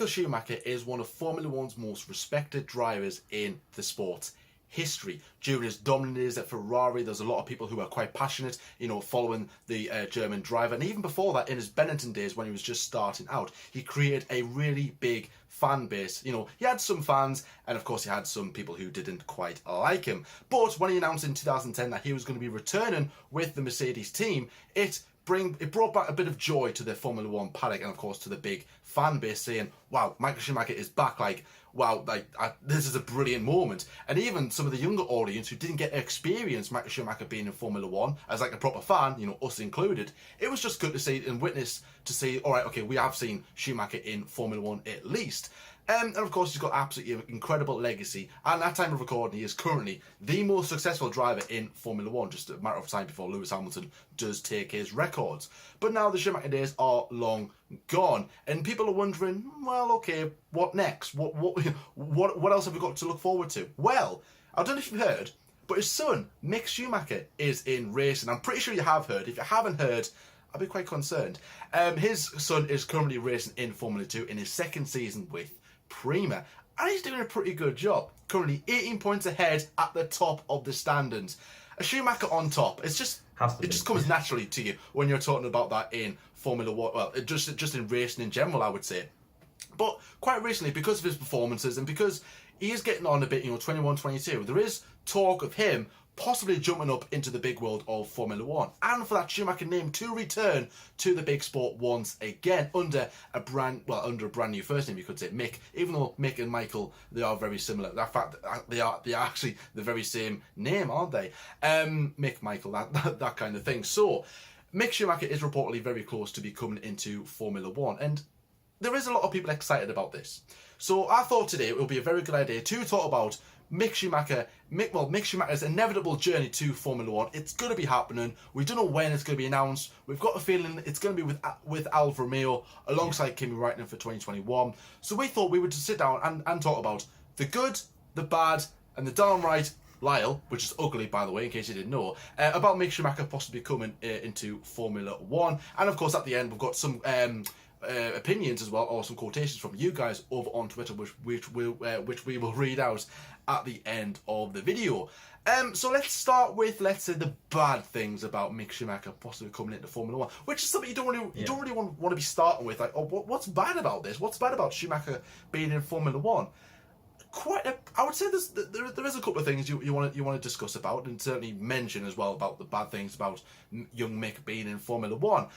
Michael Schumacher is one of Formula One's most respected drivers in the sport's history. During his dominant years at Ferrari, there's a lot of people who are quite passionate, following the German driver. And even before that, in his Benetton days when he was just starting out, he created a really big fan base. He had some fans, and of course he had some people who didn't quite like him. But when he announced in 2010 that he was going to be returning with the Mercedes team, it brought back a bit of joy to the Formula One paddock, and of course to the big fan base, saying, wow, Michael Schumacher is back, this is a brilliant moment. And even some of the younger audience who didn't get to experience Michael Schumacher being in Formula One as a proper fan, us included, it was just good to see and witness to see, all right, okay, we have seen Schumacher in Formula One at least. And of course, he's got absolutely incredible legacy. And at time of recording, he is currently the most successful driver in Formula One, just a matter of time before Lewis Hamilton does take his records. But now the Schumacher days are long gone, and people are wondering, well, okay, what next? What else have we got to look forward to? Well, I don't know if you've heard, but his son, Mick Schumacher, is in racing. I'm pretty sure you have heard. If you haven't heard, I'll be quite concerned. His son is currently racing in Formula 2 in his second season with Prima, and he's doing a pretty good job. Currently 18 points ahead at the top of the standings. A Schumacher on top. It just comes naturally to you when you're talking about that in Formula One. Well, just in racing in general, I would say. But quite recently, because of his performances and because he is getting on a bit, 21, 22, there is talk of him possibly jumping up into the big world of Formula One, and for that Schumacher name to return to the big sport once again under a brand new first name, you could say, Mick. Even though Mick and Michael, they are very similar. In fact, they are actually the very same name, aren't they? Mick, Michael, that kind of thing. So Mick Schumacher is reportedly very close to be coming into Formula One, and there is a lot of people excited about this. So I thought today it would be a very good idea to talk about Mick Schumacher's inevitable journey to Formula One. It's going to be happening. We don't know when it's going to be announced. We've got a feeling it's going to be with Alfa Romeo alongside Kimi Räikkönen for 2021. So we thought we would just sit down and talk about the good, the bad, and the downright Lyle, which is ugly, by the way, in case you didn't know, about Mick Schumacher possibly coming into Formula One. And of course, at the end, we've got some opinions as well, or some quotations from you guys over on Twitter, which we will read out at the end of the video. So let's start with, let's say, the bad things about Mick Schumacher possibly coming into Formula One, which is something you don't really want to be starting with. Like, oh, what's bad about this? What's bad about Schumacher being in Formula One? I would say there is a couple of things you want to discuss about, and certainly mention as well about the bad things about young Mick being in Formula One.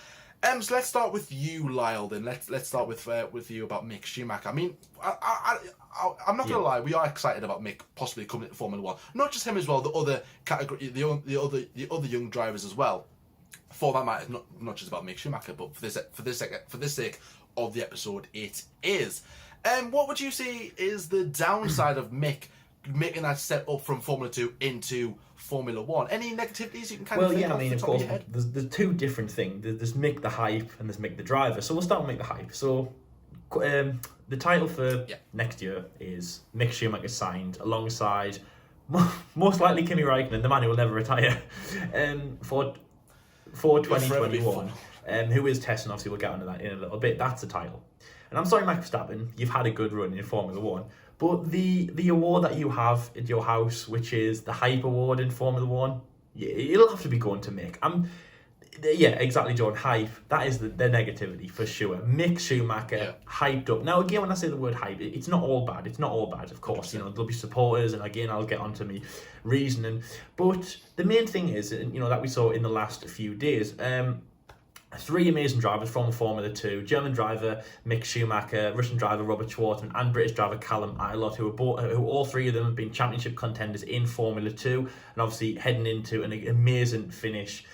So let's start with you, Lyle. Then let's start with you about Mick Schumacher. I mean, I'm not gonna lie, we are excited about Mick possibly coming into Formula One. Not just him as well, the other category, the other young drivers as well. For that matter, not just about Mick Schumacher, but for this sake of the episode, it is. What would you say is the downside of Mick making that step up from Formula 2 into Formula 1? Any negativities you can kind of think of? Of course, there's two different things. There's Mick the hype and there's Mick the driver. So we'll start with Mick the hype. So the title for next year is Mick Schumacher signed alongside most likely Kimi Räikkönen, the man who will never retire, for 2021, who is testing. Obviously, we'll get onto that in a little bit. That's the title. And I'm sorry, Max Verstappen, you've had a good run in Formula 1, but the award that you have at your house, which is the Hype Award in Formula 1, it'll have to be going to Mick. Yeah, exactly, Jordan. Hype, that is the negativity for sure. Mick Schumacher, hyped up. Now, again, when I say the word hype, it's not all bad. It's not all bad, of course. There'll be supporters, and again, I'll get onto me reasoning. But the main thing is, that we saw in the last few days, three amazing drivers from Formula 2, German driver Mick Schumacher, Russian driver Robert Schwartzman, and British driver Callum Ilott, who all three of them have been championship contenders in Formula 2, and obviously heading into an amazing finish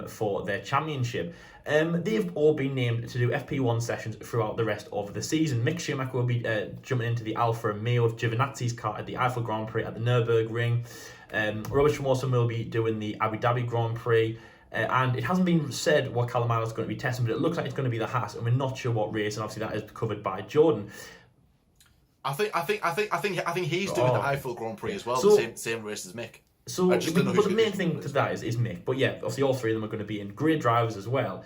for their championship. They've all been named to do FP1 sessions throughout the rest of the season. Mick Schumacher will be jumping into the Alfa Romeo of Giovinazzi's car at the Eiffel Grand Prix at the Nürburgring. Robert Schwartzman will be doing the Abu Dhabi Grand Prix. And it hasn't been said what Callum Ilott's going to be testing, but it looks like it's going to be the Haas, and we're not sure what race. And obviously, that is covered by Jordan. I think he's doing the Eiffel Grand Prix as well, the same race as Mick. So, but the main thing to that is Mick. But yeah, obviously, all three of them are going to be in great drivers as well.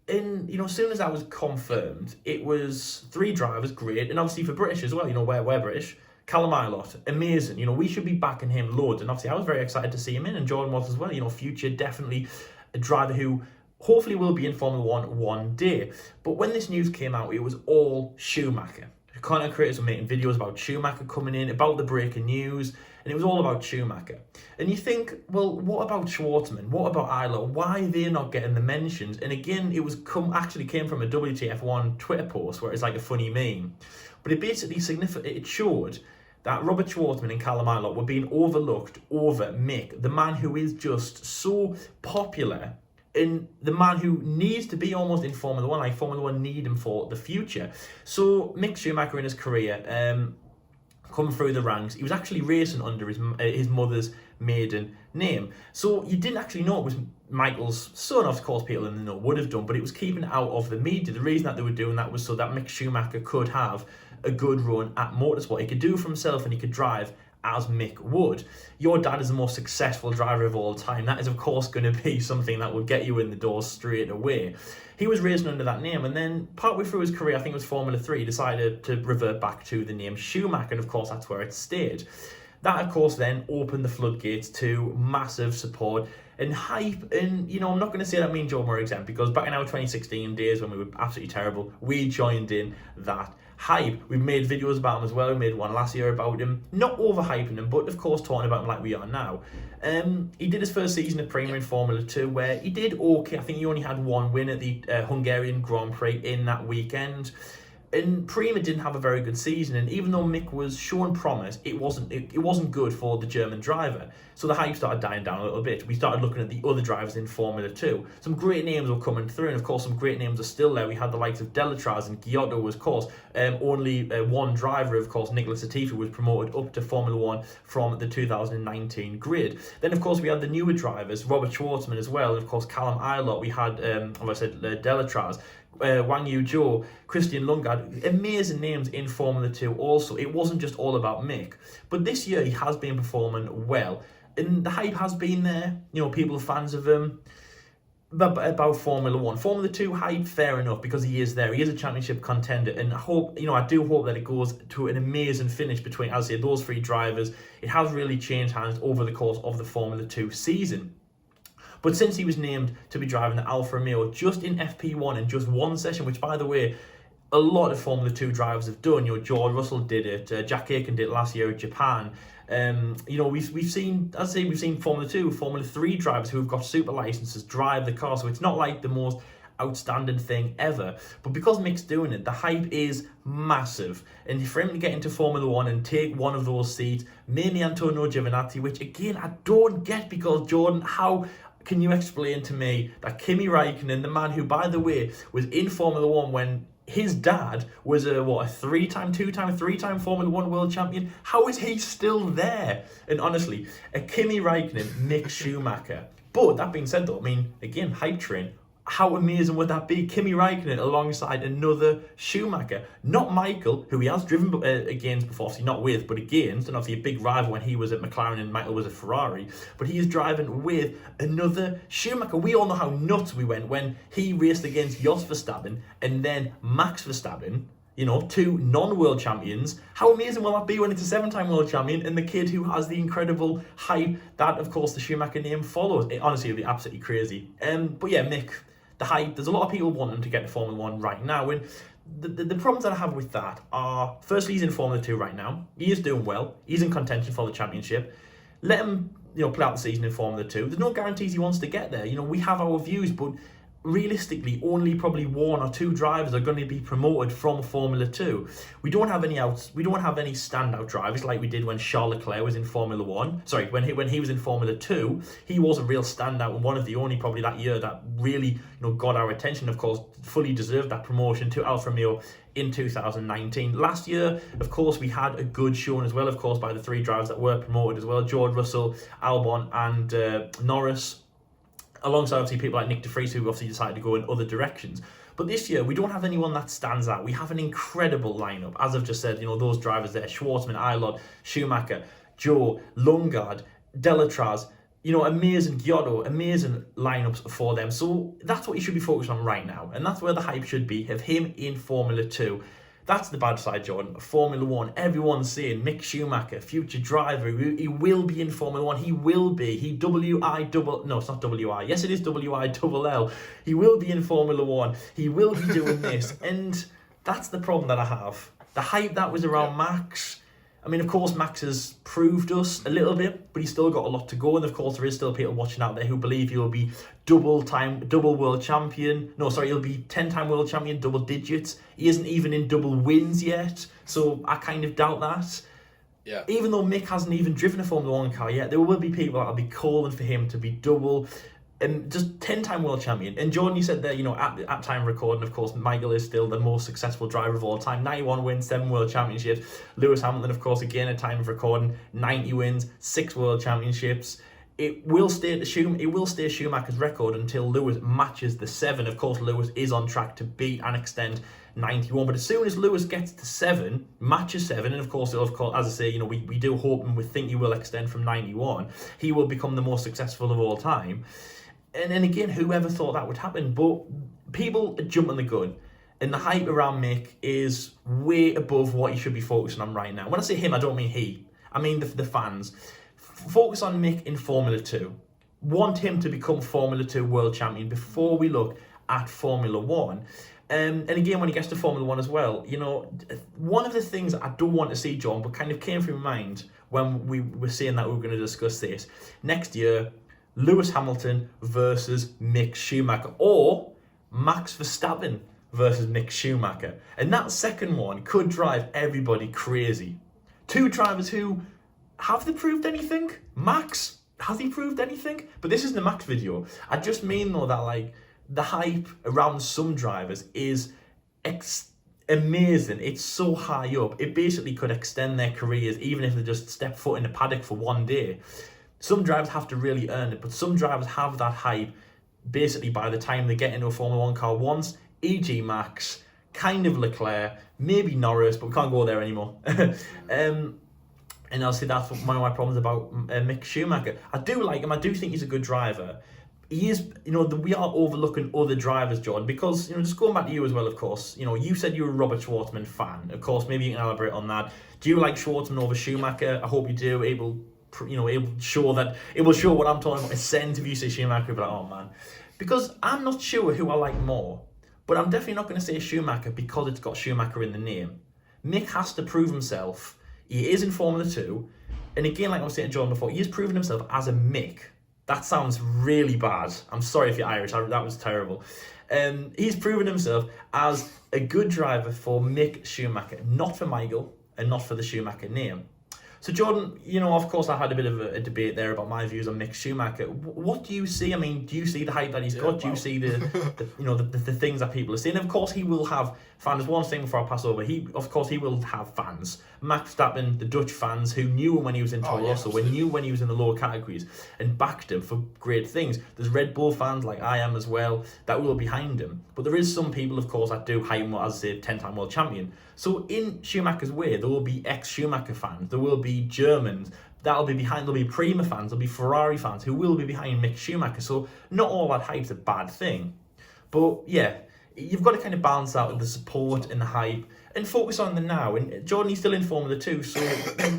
And, as soon as that was confirmed, it was 3 drivers, great. And obviously for British as well, we're British. Callum Ilott, amazing. We should be backing him loads. And obviously I was very excited to see him in, and Jordan was as well. Future, definitely a driver who hopefully will be in Formula 1 day. But when this news came out, it was all Schumacher. Content creators were making videos about Schumacher coming in, about the breaking news, and it was all about Schumacher. And you think, well, what about Schwartzman? What about Ilott? Why are they not getting the mentions? And again, it was actually came from a WTF1 Twitter post where it's like a funny meme. But it basically it showed that Robert Schwartzman and Callum Ilott were being overlooked over Mick, the man who is just so popular, and the man who needs to be almost in Formula 1, like Formula 1 need him for the future. So Mick Schumacher in his career, coming through the ranks, he was actually racing under his mother's maiden name. So you didn't actually know it was Michael's son. Of course, people in the know would have done, but it was keeping it out of the media. The reason that they were doing that was so that Mick Schumacher could have a good run at motorsport. He could do it for himself, and he could drive as Mick would. Your dad is the most successful driver of all time. That is, of course, going to be something that will get you in the door straight away. He was racing under that name, and then partway through his career, I think it was Formula 3, decided to revert back to the name Schumacher, and of course that's where it stayed. That, of course, then opened the floodgates to massive support and hype. And, I'm not going to say that me and Joe were exempt, because back in our 2016 days when we were absolutely terrible, we joined in that hype. We've made videos about him as well. We made one last year about him, not overhyping him, but of course talking about him like we are now. He did his first season of Prima in Formula 2, where he did okay. I think he only had 1 win at the Hungarian Grand Prix in that weekend. And Prima didn't have a very good season, and even though Mick was showing promise, it wasn't good for the German driver. So the hype started dying down a little bit. We started looking at the other drivers in Formula 2. Some great names were coming through, and of course some great names are still there. We had the likes of Delatraz and Giotto, of course. Only one driver, of course, Nicholas Latifi, was promoted up to Formula 1 from the 2019 grid. Then, of course, we had the newer drivers, Robert Schwartzman as well, and of course Callum Ilott. We had, Delatraz, Wang Yu Zhou, Christian Lundgaard, amazing names in Formula 2 also. It wasn't just all about Mick. But this year he has been performing well. And the hype has been there. People are fans of him. But about Formula 1. Formula 2 hype, fair enough, because he is there. He is a championship contender. And I do hope that it goes to an amazing finish between, as I say, those 3 drivers. It has really changed hands over the course of the Formula 2 season. But since he was named to be driving the Alfa Romeo just in FP1 in just 1 session, which, by the way, a lot of Formula 2 drivers have done. George Russell did it. Jack Aitken did it last year at Japan. We've seen Formula 2, Formula 3 drivers who have got super licenses drive the car. So it's not like the most outstanding thing ever. But because Mick's doing it, the hype is massive. And for him to get into Formula 1 and take one of those seats, mainly Antonio Giovinazzi, which again, I don't get, because Jordan, how can you explain to me that Kimi Räikkönen, the man who, by the way, was in Formula 1 when his dad was a 3-time Formula 1 world champion, how is he still there? And honestly, a Kimi Räikkönen, Mick Schumacher. But that being said though, again, hype train. How amazing would that be? Kimi Räikkönen alongside another Schumacher. Not Michael, who he has driven against before, obviously not with, but against, and obviously a big rival when he was at McLaren and Michael was at Ferrari. But he is driving with another Schumacher. We all know how nuts we went when he raced against Jos Verstappen and then Max Verstappen, 2 non-world champions. How amazing will that be when it's a 7-time world champion and the kid who has the incredible hype that, of course, the Schumacher name follows? Honestly, it'll be absolutely crazy. But yeah, Mick, the hype, there's a lot of people wanting to get to Formula 1 right now, and the problems that I have with that are, firstly, he's in Formula 2 right now. He is doing well. He's in contention for the championship. Let him, play out the season in Formula 2. There's no guarantees he wants to get there. We have our views, but realistically, only probably 1 or 2 drivers are going to be promoted from Formula 2. We don't have any standout drivers like we did when Charles Leclerc was in Formula 1. Sorry, when he was in Formula 2, he was a real standout and one of the only probably that year that really got our attention. Of course, fully deserved that promotion to Alfa Romeo in 2019. Last year, of course, we had a good showing as well, of course, by the 3 drivers that were promoted as well: George Russell, Albon, and Norris. Alongside obviously people like Nick de Vries, who obviously decided to go in other directions. But this year, we don't have anyone that stands out. We have an incredible lineup. As I've just said, those drivers there: Schwartzman, Ilott, Schumacher, Joe, Lundgaard, Delatraz, amazing Giotto, amazing lineups for them. So that's what you should be focused on right now. And that's where the hype should be, have him in Formula 2. That's the bad side, Jordan. Formula 1, everyone's saying Mick Schumacher, future driver, he will be in Formula 1. He will be. No, it's not WI. Yes, it is WI-double-L. He will be in Formula 1. He will be doing this. And that's the problem that I have. The hype that was around Max. I mean, of course, Max has proved us a little bit, but he's still got a lot to go. And of course, there is still people watching out there who believe he'll be double world champion. No, sorry, he'll be 10-time world champion, double digits. He isn't even in double wins yet. So I kind of doubt that. Yeah. Even though Mick hasn't even driven a Formula 1 car yet, there will be people that'll be calling for him to be double and just 10-time world champion. And Jordan, you said there, at time of recording, of course, Michael is still the most successful driver of all time. 91 wins, 7 world championships. Lewis Hamilton, of course, again, at time of recording, 90 wins, 6 world championships. It will stay Schumacher's record until Lewis matches the 7. Of course, Lewis is on track to beat and extend 91. But as soon as Lewis gets to 7, matches 7, and of course, as I say, we do hope and we think he will extend from 91, he will become the most successful of all time. And again, whoever thought that would happen? But people are jumping the gun. And the hype around Mick is way above what you should be focusing on right now. When I say him, I don't mean he. I mean the fans. Focus on Mick in Formula 2. Want him to become Formula 2 world champion before we look at Formula 1. And again, when he gets to Formula 1 as well, one of the things I don't want to see, John, but kind of came through my mind when we were saying that we were going to discuss this. Next year, Lewis Hamilton versus Mick Schumacher, or Max Verstappen versus Mick Schumacher. And that second one could drive everybody crazy. 2 drivers who, have they proved anything? Max, has he proved anything? But this isn't a Max video. I just mean though that the hype around some drivers is amazing. It's so high up. It basically could extend their careers even if they just step foot in the paddock for one day. Some drivers have to really earn it, but some drivers have that hype basically by the time they get into a Formula 1 car once, e.g. Max, kind of Leclerc, maybe Norris, but we can't go there anymore. And I'll say that's one of my problems about Mick Schumacher. I do like him. I do think he's a good driver. He is, we are overlooking other drivers, Jordan, because, just going back to you as well, of course, you said you were a Robert Schwartzman fan. Of course, maybe you can elaborate on that. Do you like Schwartzman over Schumacher? I hope you do. It will show what I'm talking about. A sense if you say Schumacher, but oh man, because I'm not sure who I like more, but I'm definitely not going to say Schumacher because it's got Schumacher in the name. Mick has to prove himself. He is in Formula 2, and again, like I was saying to John before, he has proven himself as a Mick. That sounds really bad. I'm sorry if you're Irish. That was terrible. He's proven himself as a good driver for Mick Schumacher, not for Michael, and not for the Schumacher name. So Jordan, of course I had a bit of a debate there about my views on Mick Schumacher. What do you see? I mean, do you see the hype that he's got? Do you see the things that people are saying? Of course he will have fans. One thing before I pass over, he will have fans. Max Verstappen, the Dutch fans who knew him when he was in Toro Rosso, knew when he was in the lower categories and backed him for great things. There's Red Bull fans like I am as well that will behind him. But there is some people, of course, that do hype him as I say 10-time world champion. So in Schumacher's way, there will be ex-Schumacher fans, there will be Germans that'll be behind, there'll be Prima fans, there'll be Ferrari fans who will be behind Mick Schumacher. So not all that hype's a bad thing. But yeah, you've got to kind of balance out the support and the hype and focus on the now. And Jordan, he's still in Formula 2, so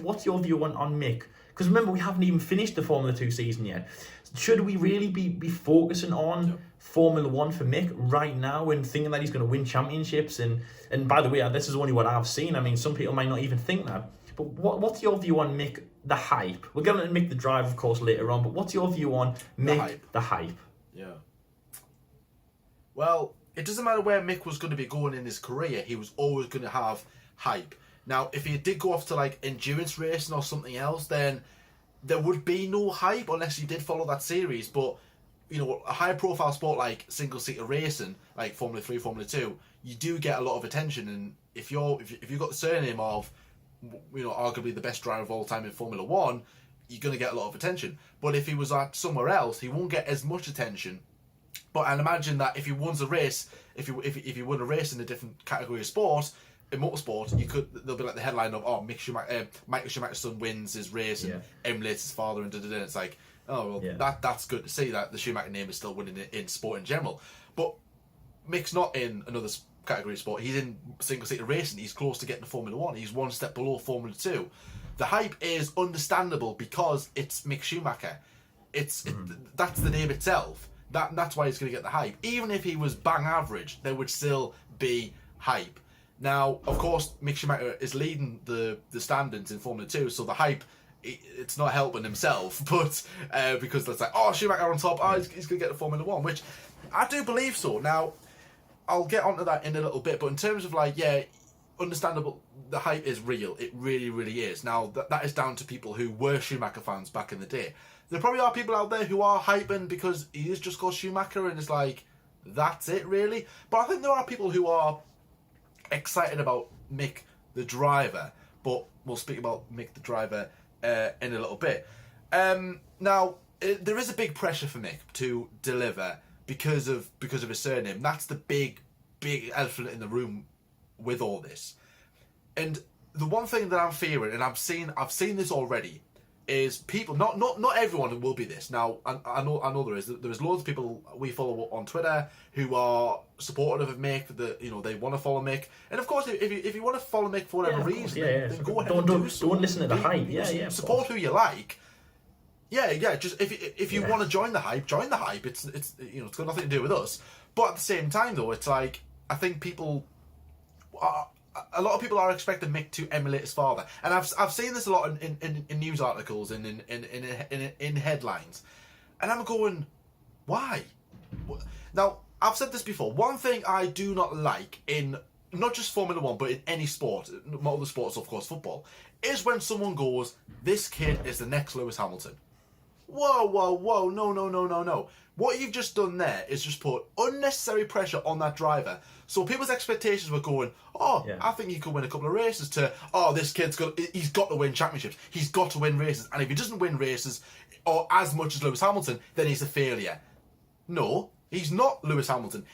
what's your view on Mick? Because remember, we haven't even finished the Formula 2 season yet. Should we really be focusing on Formula 1 for Mick right now and thinking that he's going to win championships? And by the way, this is only what I've seen. I mean, some people might not even think that. But what's your view on Mick, the hype? We're going to Mick the driver, of course, later on. But what's your view on Mick, the hype? Yeah. Well, it doesn't matter where Mick was going to be going in his career. He was always going to have hype. Now, if he did go off to like endurance racing or something else, then there would be no hype unless you did follow that series. But a high-profile sport like single-seater racing, like Formula 3, Formula 2, you do get a lot of attention. And if you've got the surname of, arguably the best driver of all time in Formula 1, you're going to get a lot of attention. But if he was at somewhere else, he won't get as much attention. But I'd imagine that if he wins a race, if he won a race in a different category of sport, in motorsport, there'll be like the headline of Michael Schumacher's son wins his race and emulates his father and da-da-da. It's like, Oh, well, that's good to see that the Schumacher name is still winning in sport in general. But Mick's not in another category of sport. He's in single-seater racing. He's close to getting to Formula 1. He's one step below Formula 2. The hype is understandable because it's Mick Schumacher. That's the name itself. That's why he's going to get the hype. Even if he was bang average, there would still be hype. Now, of course, Mick Schumacher is leading the standings in Formula 2, so the hype, it's not helping himself, but because it's like, oh, Schumacher on top, he's going to get to Formula 1, which I do believe so. Now, I'll get onto that in a little bit, but in terms of understandable, the hype is real. It really, really is. Now, that is down to people who were Schumacher fans back in the day. There probably are people out there who are hyping because he is just called Schumacher and it's like, that's it, really. But I think there are people who are excited about Mick the driver, but we'll speak about Mick the driver in a little bit. Now, there is a big pressure for Mick to deliver because of his surname. That's the big elephant in the room with all this. And the one thing that I'm fearing, and I've seen this already, is people. Not everyone will be this. Now, I know there's loads of people we follow on Twitter who are supportive of Mick. That they want to follow Mick, and of course, if you want to follow Mick for whatever reason, then go ahead. Don't listen to the hype. Support who you like. Yeah. Just if you want to join the hype, join the hype. It's got nothing to do with us. But at the same time, though, it's like I think a lot of people are expecting Mick to emulate his father, and I've seen this a lot in news articles and in headlines, and I'm going, why? Now, I've said this before. One thing I do not like in not just Formula 1, but in any sport, not other sports, of course, football, is when someone goes, "This kid is the next Lewis Hamilton." Whoa, no. What you've just done there is just put unnecessary pressure on that driver. So people's expectations were going, I think he could win a couple of races, to, this kid's he's got to win championships. He's got to win races. And if he doesn't win races, or as much as Lewis Hamilton, then he's a failure. No, he's not Lewis Hamilton.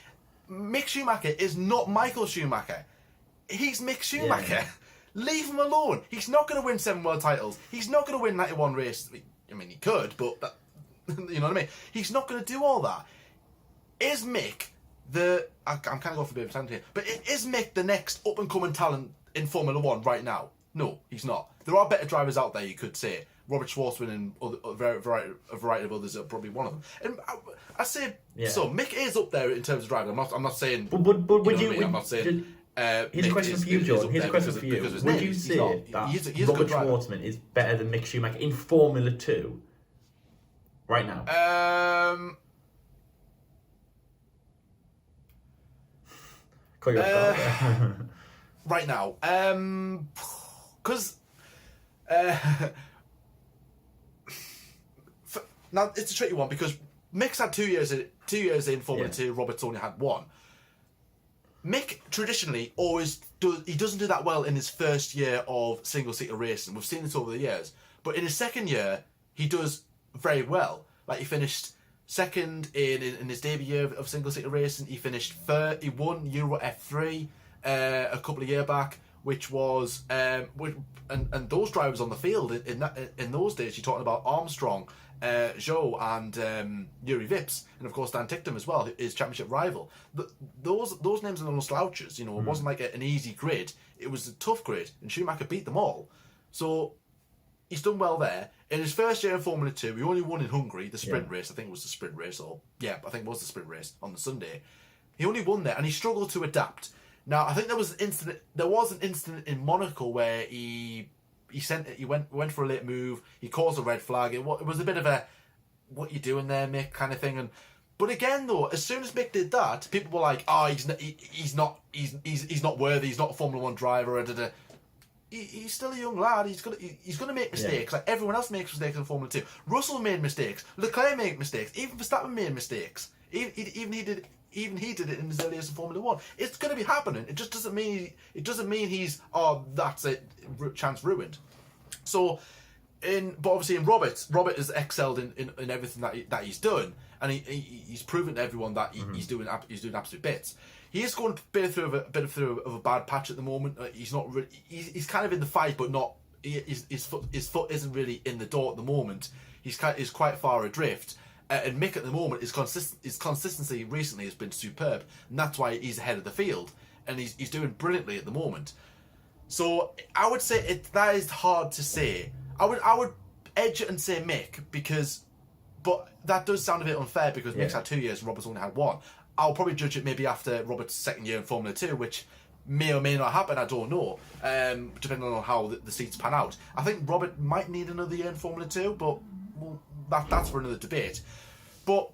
Mick Schumacher is not Michael Schumacher. He's Mick Schumacher. Yeah. Leave him alone. He's not going to win 7 world titles. He's not going to win 91 races. I mean, he could, but you know what I mean? He's not going to do all that. Is Mick I'm kind of going for a bit of a tangent here, but is Mick the next up-and-coming talent in Formula 1 right now? No, he's not. There are better drivers out there, you could say. Robert Schwartzman and a variety of others are probably one of them. And I say, so Mick is up there in terms of driving. I'm not saying... But would you... I'm not saying... Here's a question for you, John. Here's a question for you. Would you say that Robert Schwartzman is better than Mick Schumacher in Formula 2 right now? Call you right now. Because... now, it's a tricky one because Mick's had 2 years in Formula 2. Robert's only had 1. Mick traditionally he doesn't do that well in his first year of single-seater racing. We've seen this over the years. But in his second year, he does very well. Like, he finished second in his debut year of single-seater racing. He finished third. He won Euro F3 a couple of years back, which was... and those drivers on the field in those days, you're talking about Armstrong, Zhou and Yuri Vips, and of course Dan Ticktum as well, his championship rival. Those names are no slouches. It wasn't like an easy grid. It was a tough grid, and Schumacher beat them all. So he's done well there. In his first year in Formula 2, he only won in Hungary, the sprint race. I think it was the sprint race, I think it was the sprint race on the Sunday. He only won there, and he struggled to adapt. Now, I think there was an incident in Monaco where he went for a late move. He caused a red flag. It was a bit of a "what you doing there, Mick" kind of thing. But again, though, as soon as Mick did that, people were like, he's not worthy. He's not a Formula 1 driver." He's still a young lad. He's gonna make mistakes like everyone else makes mistakes in Formula 2. Russell made mistakes. Leclerc made mistakes. Even Verstappen made mistakes. Even he did it in his early years in Formula 1. It's going to be happening. It just doesn't mean he's that's it, chance ruined. So, but obviously in Robert has excelled in everything that he's done, and he's proven to everyone that he's doing absolute bits. He is going through a bit of a bad patch at the moment. He's not really. He's kind of in the fight, but not. His foot isn't really in the door at the moment. he's quite far adrift. And Mick at the moment, his consistency recently has been superb, and that's why he's ahead of the field, and he's doing brilliantly at the moment. So I would say that is hard to say. I would edge it and say Mick, but that does sound a bit unfair because Mick's had 2 years and Robert's only had one. I'll probably judge it maybe after Robert's second year in Formula 2, which may or may not happen, I don't know, depending on how the seats pan out. I think Robert might need another year in Formula 2, but that's for another debate. But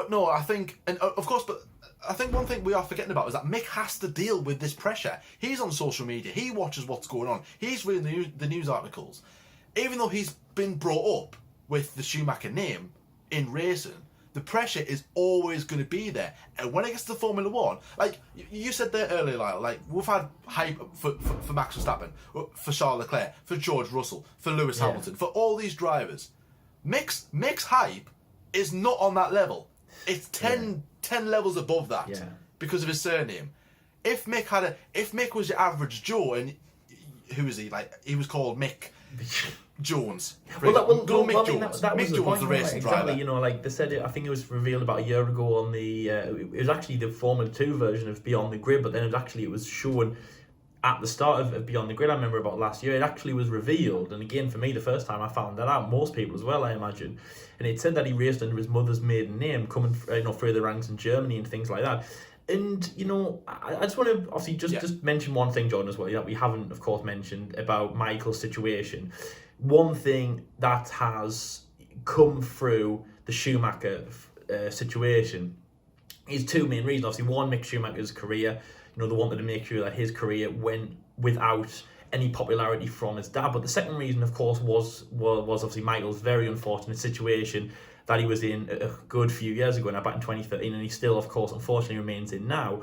no, I think, and of course, but I think one thing we are forgetting about is that Mick has to deal with this pressure. He's on social media, he watches what's going on, he's reading the news articles. Even though he's been brought up with the Schumacher name in racing, the pressure is always going to be there. And when it gets to Formula 1, like you said there earlier, Lyle, like we've had hype for Max Verstappen, for Charles Leclerc, for George Russell, for Lewis Hamilton, for all these drivers. Mick's hype is not on that level. It's 10 levels above that because of his surname. If Mick was your average Joe, and who is he? Like, he was called Mick Jones. Mick Jones. That was Mick Jones, the racing driver. Exactly, like they said, I think it was revealed about a year ago on the. It was actually the Formula 2 version of Beyond the Grid, but then it was shown at the start of Beyond the Grid. I remember about last year, it actually was revealed, and again for me, the first time I found that out, most people as well, I imagine, and it said that he raced under his mother's maiden name, coming through the ranks in Germany and things like that. And I just want to obviously just mention one thing, Jordan, as well, that we haven't, of course, mentioned about Michael's situation. One thing that has come through the Schumacher situation is two main reasons. Obviously, one, Mick Schumacher's career. They wanted to make sure that his career went without any popularity from his dad. But the second reason, of course, was obviously Michael's very unfortunate situation that he was in a good few years ago, now back in 2013, and he still, of course, unfortunately remains in now.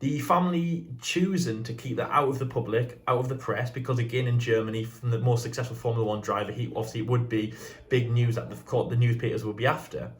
The family choosing to keep that out of the public, out of the press, because again in Germany, from the most successful Formula 1 driver, it would be big news that the newspapers would be after.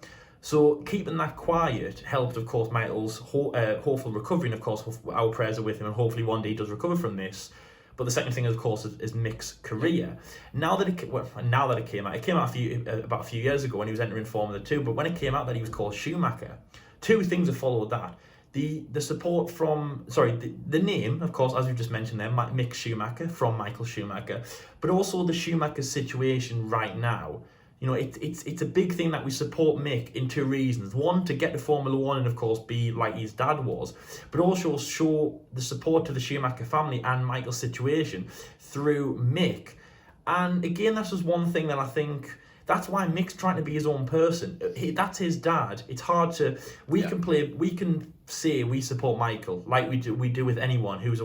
So keeping that quiet helped, of course, Michael's hopeful recovery, and of course our prayers are with him, and hopefully one day he does recover from this. But the second thing, of course, is Mick's career. Now that it came out about a few years ago when he was entering Formula 2. But when it came out that he was called Schumacher, two things have followed that. The support from the name, of course, as we've just mentioned there, Mick Schumacher from Michael Schumacher, but also the Schumacher situation right now. It's a big thing that we support Mick in two reasons. One, to get to Formula 1 and, of course, be like his dad was, but also show the support to the Schumacher family and Michael's situation through Mick. And again, that's just one thing that I think, that's why Mick's trying to be his own person. That's his dad. It's hard to, we can say we support Michael like we do with anyone who's,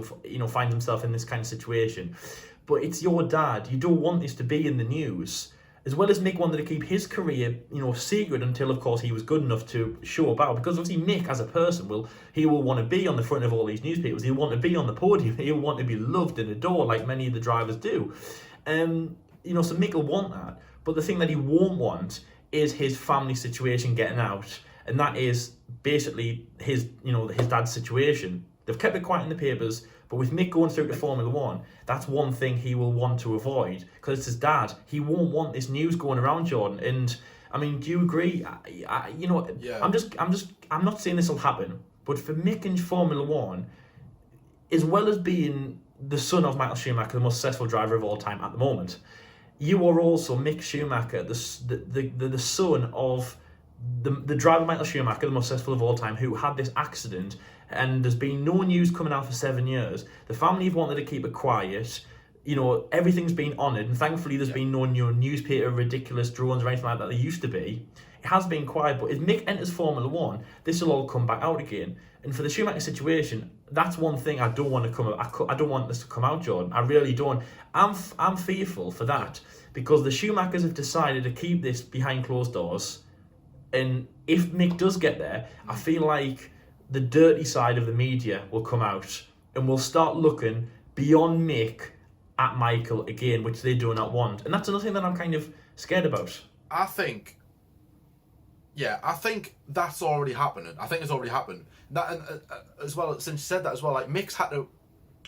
finds himself in this kind of situation. But it's your dad. You don't want this to be in the news. As well as Mick wanted to keep his career, secret until, of course, he was good enough to show about. Because obviously Mick, as a person, will want to be on the front of all these newspapers. He'll want to be on the podium. He'll want to be loved and adored like many of the drivers do. So Mick will want that. But the thing that he won't want is his family situation getting out, and that is basically his dad's situation. They've kept it quiet in the papers. But with Mick going through to Formula 1, that's one thing he will want to avoid, because it's his dad. He won't want this news going around, Jordan. And I mean, do you agree? I'm not saying this will happen, but for Mick in Formula 1, as well as being the son of Michael Schumacher, the most successful driver of all time at the moment, you are also Mick Schumacher, the son of the driver Michael Schumacher, the most successful of all time, who had this accident. And there's been no news coming out for 7 years. The family have wanted to keep it quiet. Everything's been honoured, and thankfully there's been no newspaper ridiculous drones or anything like that there used to be. It has been quiet, but if Mick enters Formula 1, this will all come back out again. And for the Schumacher situation, that's one thing I don't want to come out. I don't want this to come out, Jordan. I really don't. I'm fearful for that, because the Schumachers have decided to keep this behind closed doors. And if Mick does get there, I feel like the dirty side of the media will come out, and we'll start looking beyond Mick at Michael again, which they do not want. And that's another thing that I'm kind of scared about. I think that's already happening. I think it's already happened. That, and as well, since you said that as well, like Mick's had to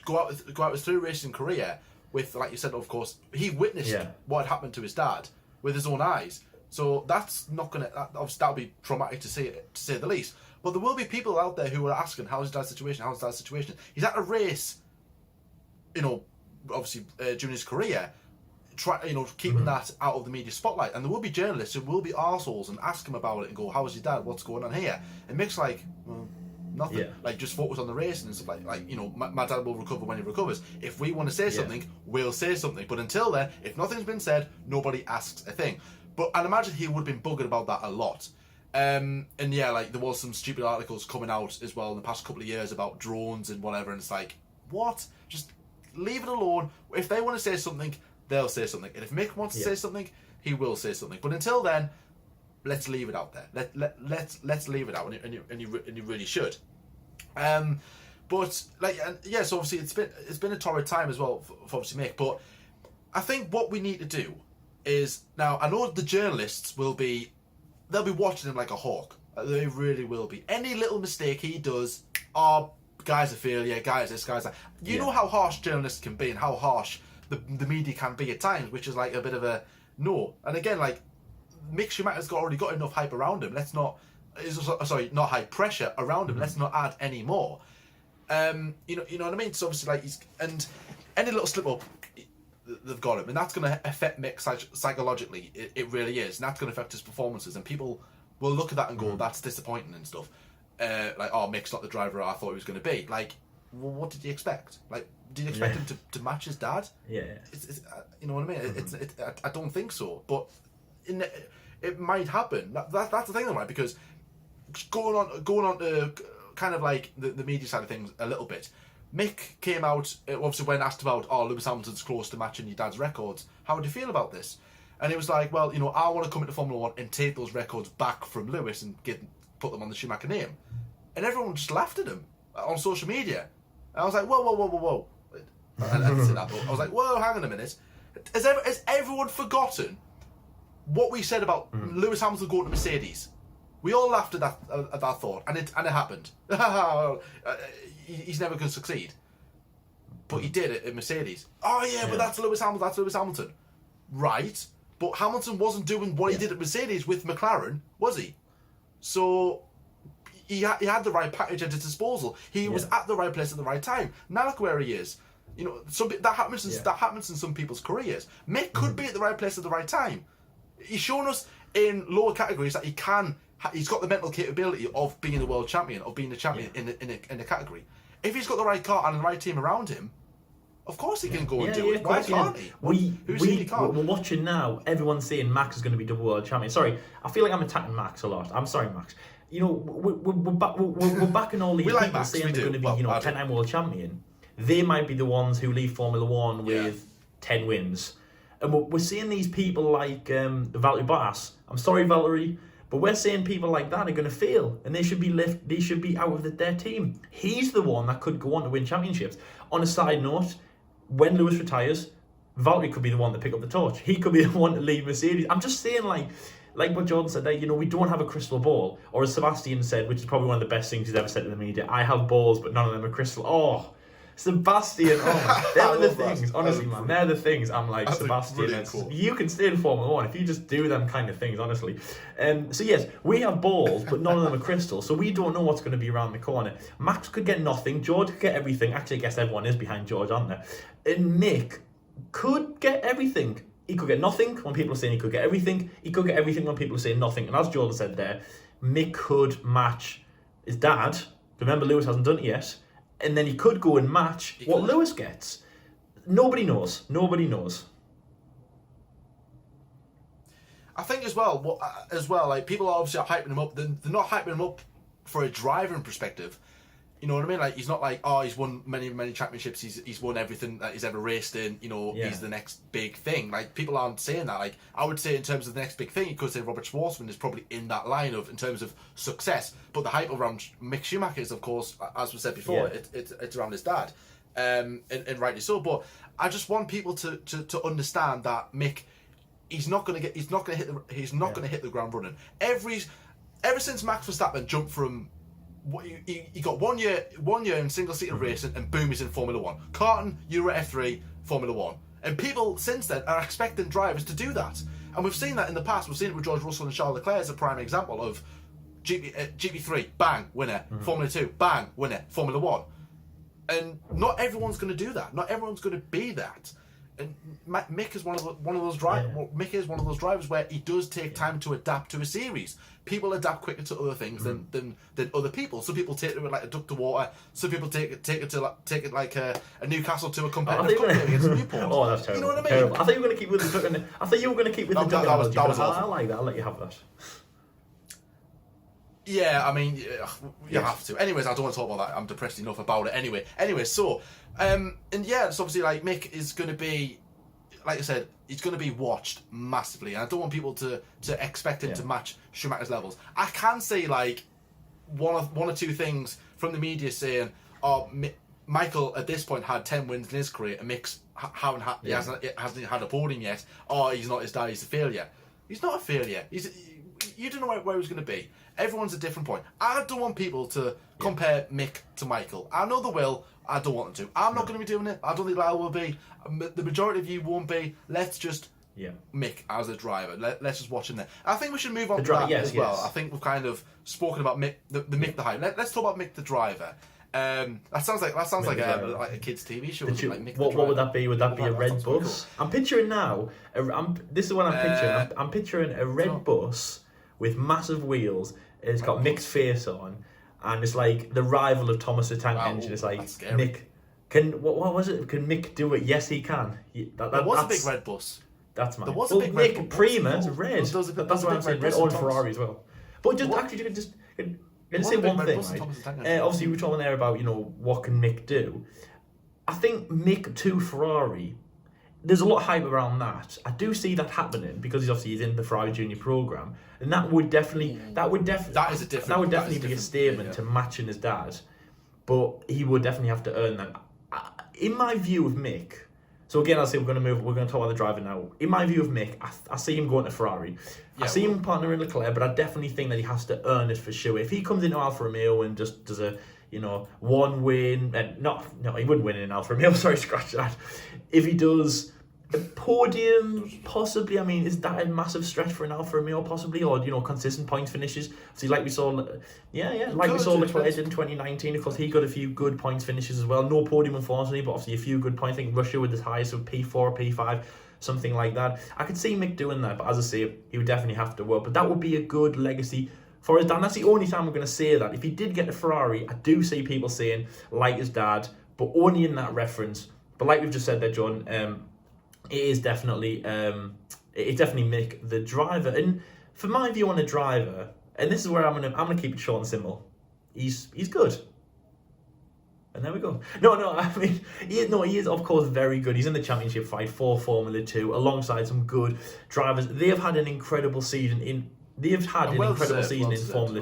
go out with through racing career with, like you said, of course, he witnessed what had happened to his dad. with his own eyes. So that's not going to, obviously that'll be traumatic to say the least. But there will be people out there who are asking, how's his dad's situation? How's his dad's situation? He's at a race, obviously during his career, keeping that out of the media spotlight. And there will be journalists who will be arseholes and ask him about it and go, how's your dad? What's going on here? And Mick's like, well, nothing. Yeah. Like, just focus on the racing and stuff my dad will recover when he recovers. If we want to say something, we'll say something. But until then, if nothing's been said, nobody asks a thing. But I'd imagine he would have been buggered about that a lot. And there was some stupid articles coming out as well in the past couple of years about drones and whatever, and it's like, what? Just leave it alone. If they want to say something, they'll say something. And if Mick wants to say something, he will say something. But until then, let's leave it out there. Let's leave it out, and you really should. So obviously it's been a torrid time as well for obviously Mick. But I think what we need to do is, now I know the journalists they'll be watching him like a hawk. They really will be. Any little mistake he does, guy's a failure, guy's this, guy's that. You know how harsh journalists can be and how harsh the media can be at times, which is like a bit of a no. And again, like, Mick Schumacher's already got enough hype around him. Not high pressure around him. Let's not add any more. You know what I mean? So obviously, like, and any little slip up, they've got him, and that's going to affect Mick psychologically. It really is, and that's going to affect his performances. And people will look at that and go, "That's disappointing" and stuff. Mick's not the driver I thought he was going to be. Like, well, what did you expect? Like, did you expect him to match his dad? Yeah. It's you know what I mean? I don't think so, but it might happen. That's the thing, though, right? Because going on to kind of like the media side of things a little bit. Mick came out, obviously, when asked about, Lewis Hamilton's close to matching your dad's records. How would you feel about this? And it was like, well, I want to come into Formula 1 and take those records back from Lewis and put them on the Schumacher name. And everyone just laughed at him on social media. And I was like, whoa. I didn't say that, but I was like, whoa, hang on a minute. Has everyone forgotten what we said about Lewis Hamilton going to Mercedes? We all laughed at that thought, and it happened. He's never going to succeed, but he did it at Mercedes. But that's Lewis Hamilton. That's Lewis Hamilton, right? But Hamilton wasn't doing what he did at Mercedes with McLaren, was he? So he had the right package at his disposal. He was at the right place at the right time. Now look where he is. That happens in some people's careers. Mick could be at the right place at the right time. He's shown us in lower categories that he's got the mental capability of being the world champion, of being the champion in a category. If he's got the right car and the right team around him, of course he can go and do it. Why can't he? We're watching now. Everyone's saying Max is going to be double world champion. Sorry, I feel like I'm attacking Max a lot. I'm sorry, Max. We're backing all these people saying they're going to be 10-time world champion. They might be the ones who leave Formula 1 with 10 wins. And we're seeing these people like Valtteri Bottas. I'm sorry, Valtteri, but we're saying people like that are going to fail, and they should be out of their team. He's the one that could go on to win championships. On a side note, when Lewis retires, Valtteri could be the one to pick up the torch. He could be the one to leave Mercedes. I'm just saying, like what Jordan said there, we don't have a crystal ball. Or as Sebastian said, which is probably one of the best things he's ever said to the media, I have balls, but none of them are crystal. Oh, Sebastian, they're the things. Honestly, man, they're the things. I'm like, that's Sebastian, cool. You can stay in Formula 1 if you just do them kind of things, honestly. So yes, we have balls, but none of them are crystal, so we don't know what's going to be around the corner. Max could get nothing, George could get everything. Actually, I guess everyone is behind George, aren't they? And Mick could get everything. He could get nothing when people are saying he could get everything. He could get everything when people are saying nothing. And as Jordan said there, Mick could match his dad. Remember, Lewis hasn't done it yet. And then he could go and match what Lewis gets. Nobody knows. I think as well, like, people are obviously hyping him up. They're not hyping him up for a driving perspective. You know what I mean? Like, he's not like, he's won many championships. He's won everything that he's ever raced in. He's the next big thing. Like, people aren't saying that. Like, I would say in terms of the next big thing, you could say Robert Schwarzman is probably in that line in terms of success. But the hype around Mick Schumacher is, of course, as we said before, it's around his dad, and rightly so. But I just want people to understand that Mick, he's not going to hit the ground running. Ever since Max Verstappen jumped from, he got one year in single-seater racing, and boom, he's in Formula 1. Carton, Euro F3, Formula 1. And people since then are expecting drivers to do that. And we've seen that in the past. We've seen it with George Russell and Charles Leclerc as a prime example of GP3, bang, winner. Formula 2, bang, winner. Formula 1. And not everyone's going to do that. Not everyone's going to be that. And Mick is one of those drivers. Well, Mick is one of those drivers where he does take time to adapt to a series. People adapt quicker to other things than other people. Some people take it like a duck to water. Some people take it like a Newcastle to a competitive cup game against Newport. Oh, that's terrible. You know what I mean? Terrible. I thought you were going to keep with the duck. I thought you were going to keep with the duck. That was awful. I like that. I'll let you have that. Yeah, I mean, you have to. Anyways, I don't want to talk about that. I'm depressed enough about it anyway. So, and yeah, it's obviously like Mick is going to be, like I said, he's going to be watched massively, and I don't want people to expect him to match Schumacher's levels. I can say like one or two things from the media saying, "Oh, Michael at this point had 10 wins in his career, and Mick's he hasn't had a podium yet. Oh, he's not his dad. He's a failure. He's not a failure. You don't know where he's going to be. Everyone's a different point. I don't want people to compare Mick to Michael. I know they will. I don't want them to. I'm not going to be doing it. I don't think Lyle will be. The majority of you won't be. Let's just Mick as a driver. Let's just watch him there. I think we should move on to that as well. I think we've kind of spoken about Mick, the Mick the hype. Let's talk about Mick the driver. That sounds like a kids' TV show. What would that be? Would that be a red bus? Cool. I'm picturing now. This is what I'm picturing. I'm picturing a red bus with massive wheels. It's got Mick's face on, and it's like the rival of Thomas the Tank Engine. It's like Mick. What was it? Can Mick do it? Yes, he can. There was a big red bus. That's mine. There was a big Mick red bus. Prima's red. That's what I'm saying. Red on Ferrari as well. But just actually, let's say one thing, right? Obviously, we were talking there about what can Mick do. I think Mick to Ferrari. There's a lot of hype around that. I do see that happening because he's in the Ferrari Junior program, and that would definitely be a statement to matching his dad. But he would definitely have to earn that. In my view of Mick, so again, I'll say we're going to talk about the driver now. In my view of Mick, I see him going to Ferrari. I see him partnering Leclerc, but I definitely think that he has to earn it for sure. If he comes into Alfa Romeo and just does a one win, and he wouldn't win in Alfa Romeo. Sorry, scratch that. If he does a podium, possibly. I mean, is that a massive stretch for an Alfa Romeo, possibly, or consistent points finishes? See, like we saw, we saw Leclerc in 2019. Of course, he got a few good points finishes as well. No podium, unfortunately, but obviously a few good points. I think Russia with his highest of P4, P5. Something like that. I could see Mick doing that, but as I say, he would definitely have to work. But that would be a good legacy for his dad. And that's the only time I'm going to say that. If he did get a Ferrari, I do see people saying, like his dad, but only in that reference. But like we've just said there, John, it is definitely Mick the driver. And for my view on a driver, and this is where I'm gonna keep it short and simple. He's good. And there we go. No, I mean, he is of course very good. He's in the championship fight for Formula 2 alongside some good drivers. They have had an incredible season in Formula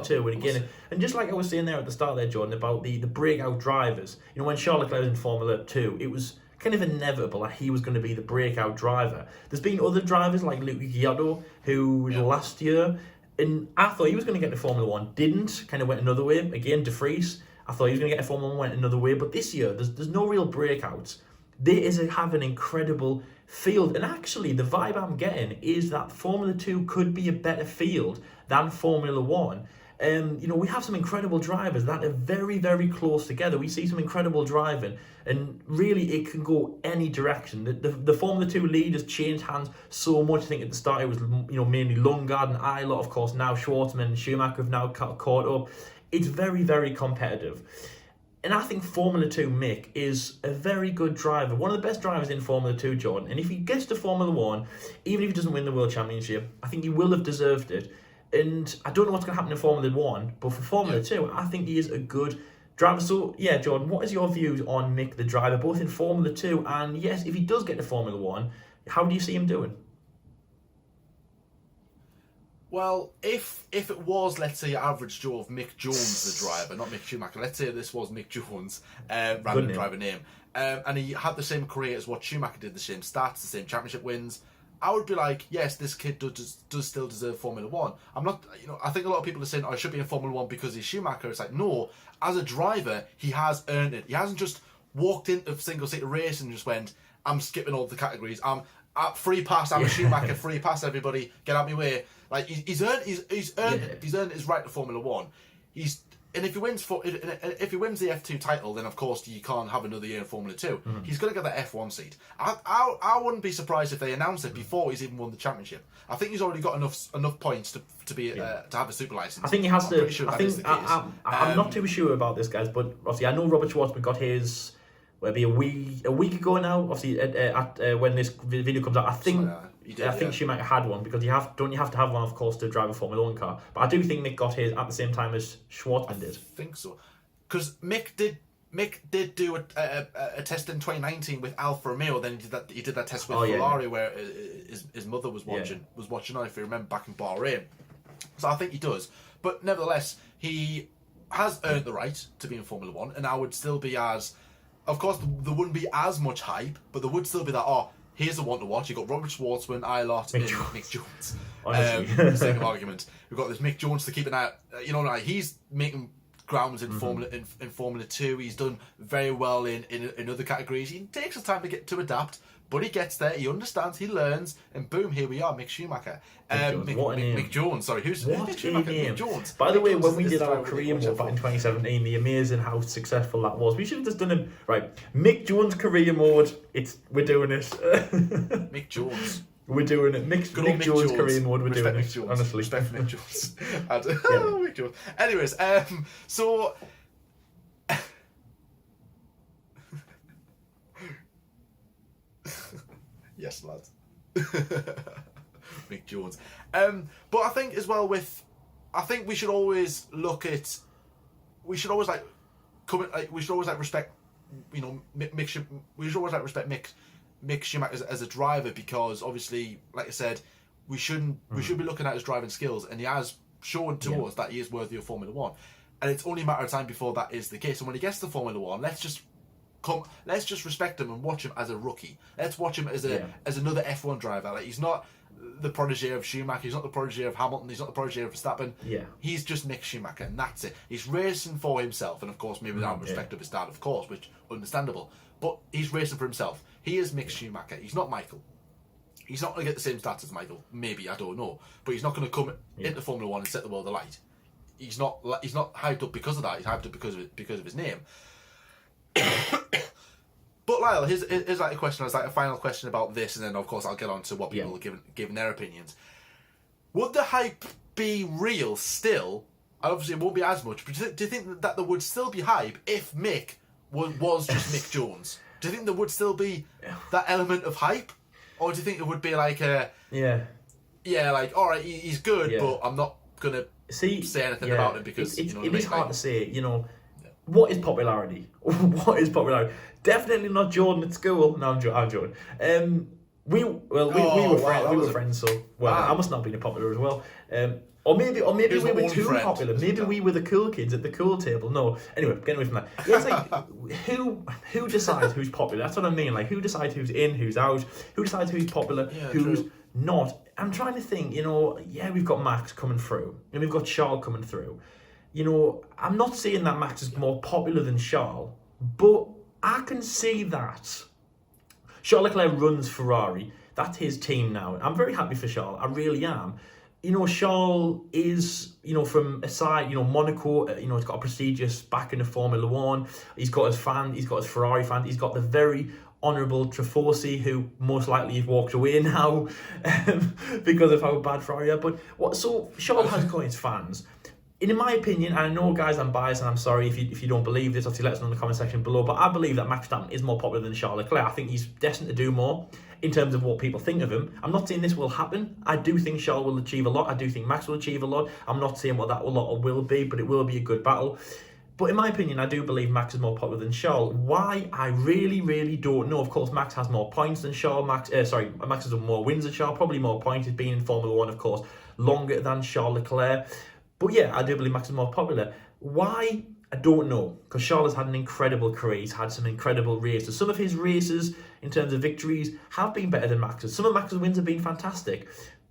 2. And again, and just like I was saying there at the start there, Jordan, about the breakout drivers. When Charles Leclerc was in Formula 2, it was kind of inevitable that he was going to be the breakout driver. There's been other drivers like Luke Ricciardo, who last year, and I thought he was going to get to Formula 1, didn't, kind of went another way. Again, De Vries, I thought he was going to get to Formula 1, went another way. But this year, there's no real breakouts. They have an incredible field. And actually, the vibe I'm getting is that Formula 2 could be a better field than Formula 1. We have some incredible drivers that are very, very close together. We see some incredible driving, and really it can go any direction. The Formula 2 lead has changed hands so much. I think at the start it was mainly Lundgaard and Isla, of course. Now Schwartzman and Schumacher have now caught up. It's very, very competitive. And I think Formula 2 Mick is a very good driver. One of the best drivers in Formula 2, Jordan. And if he gets to Formula 1, even if he doesn't win the World Championship, I think he will have deserved it. And I don't know what's going to happen in Formula 1, but for Formula 2, I think he is a good driver. So, yeah, Jordan, what is your views on Mick the driver, both in Formula 2 and, yes, if he does get to Formula 1, how do you see him doing? Well, if it was, let's say, average Joe of Mick Jones, the driver, not Mick Schumacher, let's say this was Mick Jones, random driver name, and he had the same career as what Schumacher did, the same stats, the same championship wins, I would be like, yes, this kid does still deserve Formula 1. I'm not, I think a lot of people are saying, I should be in Formula 1 because he's Schumacher. It's like, no, as a driver, he has earned it. He hasn't just walked into single-seater race and just went, I'm skipping all the categories. free pass, I'm a Schumacher, free pass, everybody, get out my way. Like he's earned his right to Formula One. And if he wins if he wins the F2 title, then of course you can't have another year in Formula 2. Mm-hmm. He's going to get the F1 seat. I wouldn't be surprised if they announce it before he's even won the championship. I think he's already got enough points to have a super license. I think he has to. Sure I'm not too sure about this, guys, but obviously I know Robert Schwartzman got his maybe a week ago now. Obviously, when this video comes out, I think. I think Schumacher had one because you have to have one, of course, to drive a Formula 1 car. But I do think Mick got his at the same time as Schwartzman did. I think so, because Mick did do a test in 2019 with Alfa Romeo. Then he did that test with Ferrari where his mother was watching on, if you remember, back in Bahrain. So I think he does, but nevertheless he has earned the right to be in Formula 1, and I would still be as, of course, there wouldn't be as much hype, but there would still be that here's the one to watch. You've got Robert Schwartzman, Mick Jones. For the sake of argument. We've got this Mick Jones to keep an eye out. Like he's making grounds in Formula 2. He's done very well in other categories. He takes his time to adapt, but he gets there, he understands, he learns, and boom, here we are, Mick Schumacher. Mick Jones, sorry. Who's Schumacher? Mick Jones. By the way, when we did our career mode back in 2017, the amazing how successful that was. We should have just done him right. Mick Jones career mode. We're doing it. Mick Jones. We're doing it. Mick Jones career mode. We're doing it. Honestly, respect for Mick Jones. Mick Jones. Anyways, so. Yes, lads. Mick Jones. But I think as well I think we should always respect, we should always respect Mick Schumacher as a driver, because obviously, like I said, we should be looking at his driving skills, and he has shown to us that he is worthy of Formula 1. And it's only a matter of time before that is the case. And when he gets to Formula 1, let's just respect him and watch him as a rookie. Let's watch him as another F1 driver. Like, he's not the protege of Schumacher, he's not the protege of Hamilton, he's not the protege of Verstappen. Yeah. He's just Mick Schumacher, and that's it. He's racing for himself, and of course maybe without respect of his dad, of course, which understandable. But he's racing for himself. He is Mick Schumacher. He's not Michael. He's not going to get the same stats as Michael. Maybe, I don't know. But he's not going to come into Formula 1 and set the world alight. He's not hyped up because of that. He's hyped up because of his name. But Lyle, here's like a question. It's like a final question about this, and then of course I'll get on to what people are giving their opinions. Would the hype be real still? Obviously, it won't be as much. But do you think that there would still be hype if Mick was just Mick Jones? Do you think there would still be that element of hype, or do you think it would be like like, all right, he's good, but I'm not gonna say anything about him because it is hard to say. What is popularity? What is popularity? Definitely not Jordan at school. No, I'm Jordan. We were friends, so I must not have been popular as well. Or maybe we were too popular. Maybe we were the cool kids at the cool table. No, anyway, get away from that. Yeah, it's like who decides who's popular? That's what I mean. Like, who decides who's in, who's out? Who decides who's popular, who's not? I'm trying to think. We've got Max coming through, and we've got Charles coming through. I'm not saying that Max is more popular than Charles, but I can see that. Charles Leclerc runs Ferrari. That's his team now. I'm very happy for Charles. I really am. Charles is, from a side, Monaco, he's got a prestigious backing of Formula 1. He's got his fan, he's got his Ferrari fan, he's got the very honourable Tifosi, who most likely have walked away now because of how bad Ferrari are. So Charles has got his fans. In my opinion, and I know, guys, I'm biased, and I'm sorry if you don't believe this, obviously let us know in the comment section below, but I believe that Max Verstappen is more popular than Charles Leclerc. I think he's destined to do more in terms of what people think of him. I'm not saying this will happen. I do think Charles will achieve a lot. I do think Max will achieve a lot. I'm not saying what that lot will be, but it will be a good battle. But in my opinion, I do believe Max is more popular than Charles. Why? I really, really don't know. Of course, Max has more points than Charles. Max has done more wins than Charles, probably more points. He's been in Formula 1, of course, longer than Charles Leclerc. But yeah, I do believe Max is more popular. Why? I don't know. Because Charles has had an incredible career. He's had some incredible races. Some of his races, in terms of victories, have been better than Max's. Some of Max's wins have been fantastic.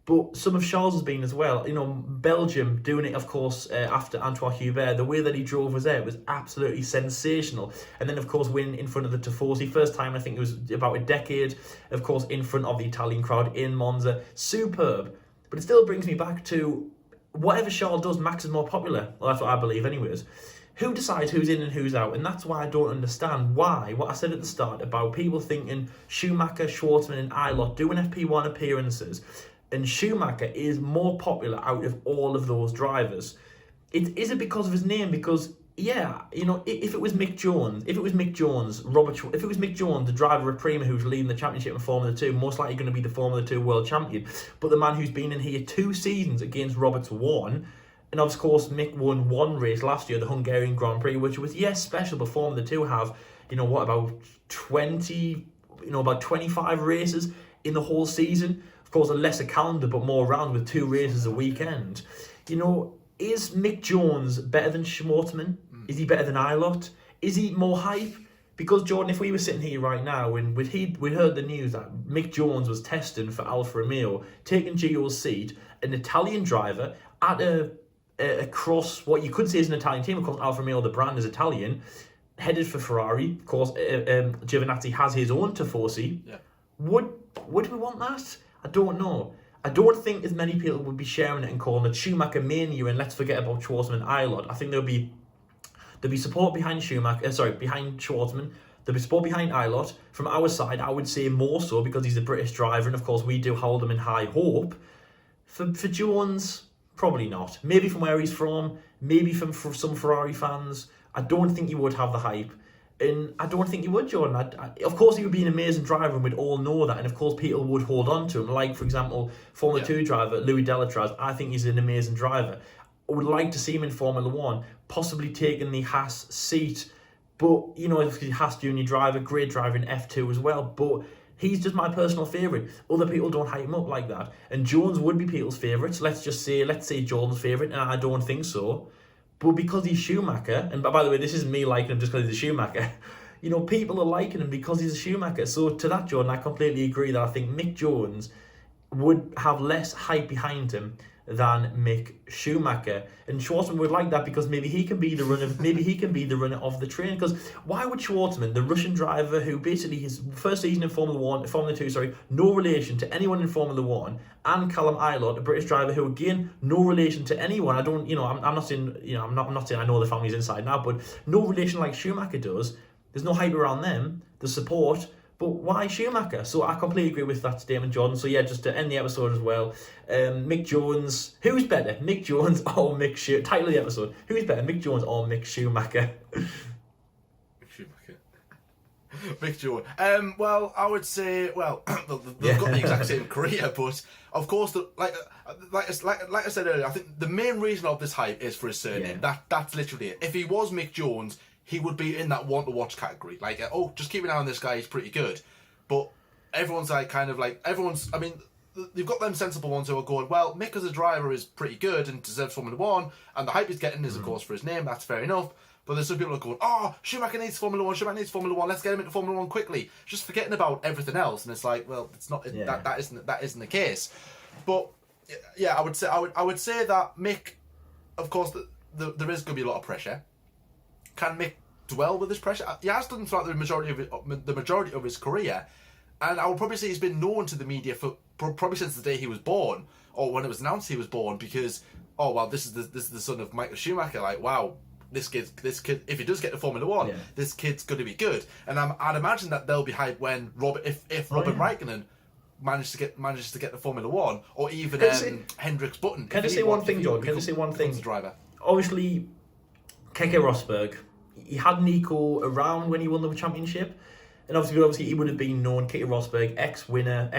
But some of Charles has been as well. You know, Belgium doing it, of course, after Antoine Hubert. The way that he drove us there was absolutely sensational. And then, of course, winning in front of the Tifosi. First time, I think it was about a decade, of course, in front of the Italian crowd in Monza. Superb. But it still brings me back to whatever Charles does, Max is more popular. Well, that's what I believe anyways. Who decides who's in and who's out? And that's why I don't understand why, what I said at the start about people thinking Schumacher, Schwartzman and Eilert doing FP1 appearances, and Schumacher is more popular out of all of those drivers. Is it because of his name? Because, yeah, you know, if it was Mick Jones, if it was Mick Jones, the driver of Prima who's leading the championship in Formula 2, most likely going to be the Formula 2 world champion, but the man who's been in here 2 seasons against Roberts 1, and of course Mick won 1 race last year, the Hungarian Grand Prix, which was, yes, special, but Formula 2 have, you know, what, about 25 races in the whole season. Of course, a lesser calendar, but more round with 2 races a weekend. You know, is Mick Jones better than Schwartzman? Is he better than Eilert? Is he more hype? Because, Jordan, if we were sitting here right now and we'd heard the news that Mick Jones was testing for Alfa Romeo, taking Gio's seat, an Italian driver at across what you could say is an Italian team, of course, Alfa Romeo, the brand, is Italian, headed for Ferrari. Of course, Giovinazzi has his own Tifosi. Yeah. Would we want that? I don't know. I don't think as many people would be sharing it and calling it Schumacher mania and let's forget about Schwartzman and Eilert. I think there'll be support behind behind Schwartzman. There'll be support behind Eilert. From our side, I would say more so because he's a British driver and of course we do hold him in high hope. For Jones, probably not. Maybe from where he's from, maybe from some Ferrari fans. I don't think he would have the hype. And I don't think he would, Jordan. Of course, he would be an amazing driver, and we'd all know that. And of course, people would hold on to him. Like, for example, Formula 2 driver Louis Delatraz. I think he's an amazing driver. I would like to see him in Formula 1, possibly taking the Haas seat. But, you know, if he's Haas junior driver, great driver in F2 as well. But he's just my personal favourite. Other people don't hype him up like that. And Jones would be people's favourites. Let's say Jordan's favourite, and I don't think so. But because he's Schumacher, and by the way, this isn't me liking him just because he's a Schumacher, you know, people are liking him because he's a Schumacher. So to that, Jordan, I completely agree that I think Mick Jones would have less hype behind him than Mick Schumacher. And Schwartzman would like that because maybe he can be the runner of the train. Because why would Schwartzman, the Russian driver who basically his first season in Formula 2, no relation to anyone in Formula 1, and Callum Eilert, a British driver who again no relation to anyone. I'm not saying I know the family's inside now, but no relation like Schumacher does. There's no hype around them. The support. But why Schumacher? So I completely agree with that statement, Jordan. So yeah, just to end the episode as well, Mick Jones. Who's better, Mick Jones or Mick Schumacher? Title of the episode: Who's better, Mick Jones or Mick Schumacher? Mick Schumacher. Mick Jones. Well, I would say, they've got the exact same career, but of course, like I said earlier, I think the main reason of this hype is for his surname. Yeah. That's literally it. If he was Mick Jones, he would be in that want-to-watch category. Like, just keep an eye on this guy, he's pretty good. But everyone's I mean, you've got them sensible ones who are going, well, Mick as a driver is pretty good and deserves Formula 1, and the hype he's getting is, of course, for his name, that's fair enough. But there's some people who are going, Schumacher needs Formula 1, let's get him into Formula 1 quickly. Just forgetting about everything else. And it's like, well, it's not that isn't the case. But, yeah, I would say that Mick, of course, there is going to be a lot of pressure. Can Mick dwell with this pressure? He has done throughout the majority of his career, and I would probably say he's been known to the media for probably since the day he was born, or when it was announced he was born, because this is the son of Michael Schumacher. Like, wow, this kid, if he does get to Formula 1, this kid's going to be good. And I'd imagine that they'll be hyped when Robert Raikkonen manages to get to Formula 1, or even Hendricks Button. Can I say one thing, John? Can I say one thing? Driver. Obviously, Keke Rosberg, he had Nico around when he won the championship, and obviously he would have been known, Keke Rosberg, ex-winner,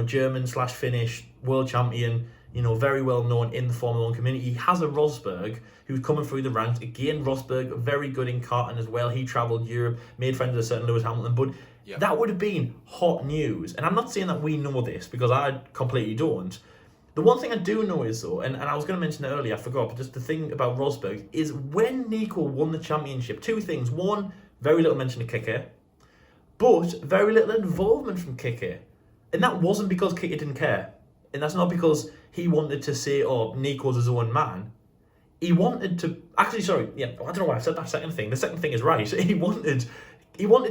German/Finnish world champion, very well known in the Formula 1 community. He has a Rosberg who's coming through the ranks. Again, Rosberg, very good in karting as well. He travelled Europe, made friends with a certain Lewis Hamilton, but that would have been hot news. And I'm not saying that we know this, because I completely don't. The one thing I do know is, though, and I was going to mention it earlier, I forgot, but just the thing about Rosberg is when Nico won the championship, 2 things. One, very little mention of Keke, but very little involvement from Keke. And that wasn't because Keke didn't care. And that's not because he wanted to say, oh, Nico's his own man. He wanted to... Actually, sorry, yeah, I don't know why I said that second thing. The second thing is right. He wanted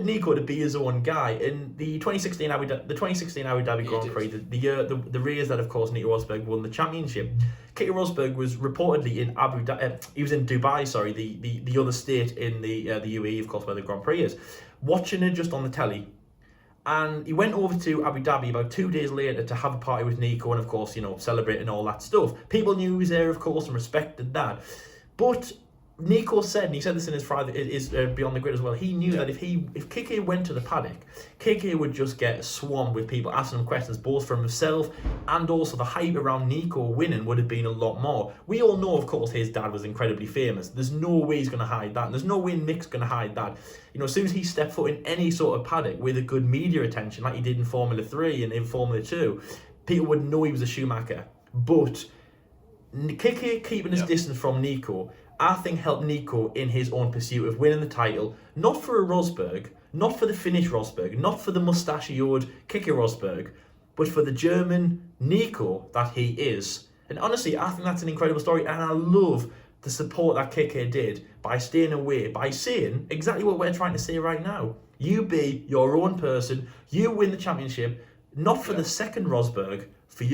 Nico to be his own guy. In the 2016 Abu Dhabi Grand Prix, the race that, of course, Nico Rosberg won the championship, Keke Rosberg was reportedly in Abu Dhabi. He was in Dubai, sorry, the other state in the UAE, of course, where the Grand Prix is, watching it just on the telly. And he went over to Abu Dhabi about 2 days later to have a party with Nico and, of course, celebrating all that stuff. People knew he was there, of course, and respected that. But Nico said, and he said this in his Beyond the Grid as well, he knew that if Keke went to the paddock, Keke would just get swamped with people asking him questions, both from himself and also the hype around Nico winning would have been a lot more. We all know, of course, his dad was incredibly famous. There's no way he's going to hide that. And there's no way Mick's going to hide that. As soon as he stepped foot in any sort of paddock with a good media attention, like he did in Formula 3 and in Formula 2, people would know he was a Schumacher. But Keke keeping his distance from Nico, I think, helped Nico in his own pursuit of winning the title, not for a Rosberg, not for the Finnish Rosberg, not for the mustachioed Keke Rosberg, but for the German Nico that he is. And honestly, I think that's an incredible story, and I love the support that Keke did by staying away, by saying exactly what we're trying to say right now. You be your own person, you win the championship, not for the second Rosberg, for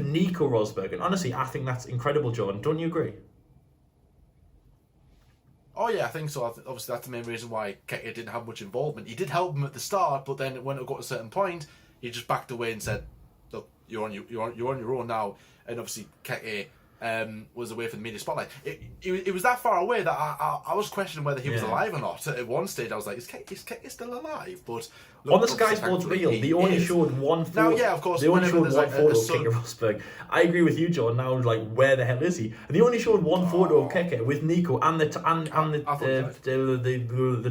Nico Rosberg. And honestly, I think that's incredible, Jordan. Don't you agree? Oh yeah, I think so. Obviously, that's the main reason why Keke didn't have much involvement. He did help him at the start, but then when it got to a certain point, he just backed away and said, "Look, you're on your own now." And obviously, Keke was away from the media spotlight. It was that far away that I was questioning whether he was alive or not. At one stage, I was like, "Is Keke still alive?" But look, on the Sky Sports reel, they only showed one photo. Now, yeah, of course, they only showed one photo of son... Keke Rosberg. I agree with you, John. Now, like, where the hell is he? And they only showed one photo of Keke with Nico and the